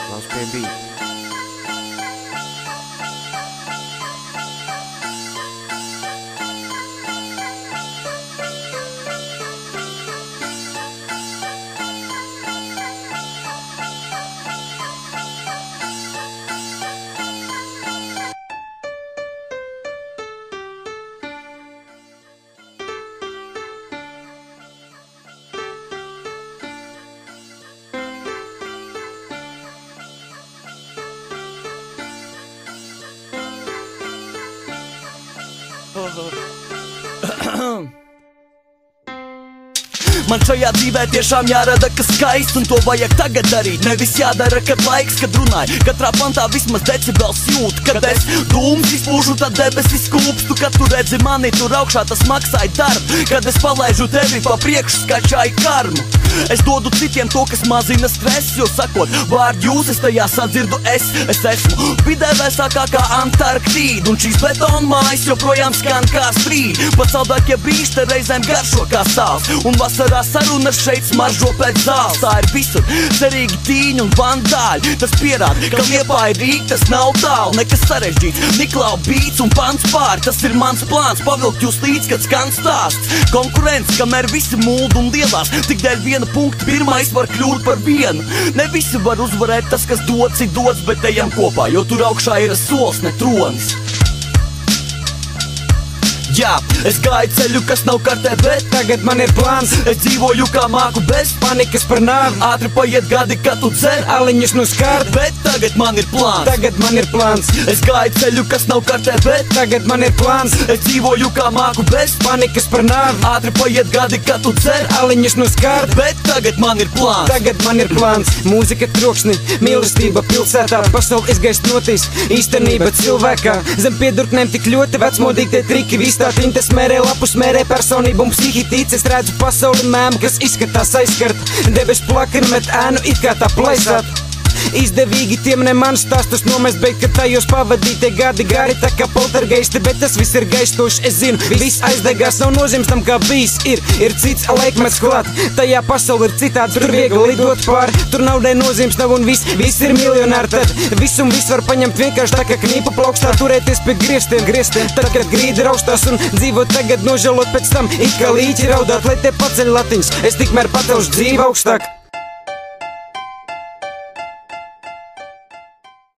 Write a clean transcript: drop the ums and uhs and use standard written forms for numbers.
Klaus pie beat. Man šajā dzīvē tiešām jārada, kas skaists, un to vajag tagad darīt. Nevis jādara, kad laiks, kad runāju. Katrā pantā vismaz decibels jūt. Kad es dūmus izpūžu, tad debesis kūpstu. Kad tu redzi mani tur augšā, tas maksāja darbu. Kad es palaižu tevi pa priekšu, skačāju karmu. Es dodu citiem to, kas mazina stresu, jo sakot vārdu jūs, es tajā sadzirdu es esmu vidē vēsākā kā Antarktīda, un šīs betona mājas joprojām skan kā sprīd. Pat saldākie brīži te reizēm garšo kā sāls, un vasarā sarunas šeit smaržo pēc zāles. Tā ir visur, cerīgi tīņi un vandāļi. Tas pierāda, ka Liepāja Rīga, tas nav tālu, nekas sarežģīts. Niklau beats un pants pāri, tas ir mans plāns, pavilkt jūs līdz, kad skan stāsts. Konkurence, kamēr visi mūld un lielās, tik dēļ viena punkta pirmais var kļūt par vienu. Ne visi var uzvarēt tas, kas dots, ir dots, bet ejam kopā, jo tur augšā ir sols, ne tronis. Jā, es gāju ceļu, kas nav kartē, bet tagad man ir plāns. Es dzīvoju kā māku bez panikas par nāvi. Ātri paiet gadi, kad tu dzer aliņus no skārta, bet tagad man ir plāns. Tagad man ir plāns. Es gāju ceļu, kas nav kartē, bet tagad man ir plāns. Es dzīvoju kā māku bez panikas par nāvi. Ātri paiet gadi, kad tu dzer aliņus no skārta, bet tagad man ir plāns. Tagad man ir plāns. Mūzika troksni, mīlestība pilsētā, pasauli izgaisnotīs, īstenība cilvēkā. Zem piedurknēm tik ļoti vecmodīgi tie triki, viss tā tintes mērē, lapus mērē personību un psihitīci. Es redzu pasauli mēmu, kas izskatās aizskart, debes plakina met ēnu, it kā tā plaisāt. Izdevīgi tiem ne man stāstus nomest, bet ka tajos pavadītie gadi gari tā kā poltergeisti, bet tas viss ir gaistoši, es zinu, viss aizdegās, nav nozīmes tam kā bijis, ir cits laikmets klāt, tajā pasauli ir citādi, tur viegli lidot pāri, tur naudai nozīmes nav un viss ir miljonāri, tad viss var paņemt vienkārši tā kā knīpa plaukstā, turēties pie griestiem, tad, kad grīdi raustās un dzīvot tagad, nožēlot pēc tam, it kā līķi raudāt, lai te paceļ latiņas, es tikmēr pacelšu dzīvi augstāk.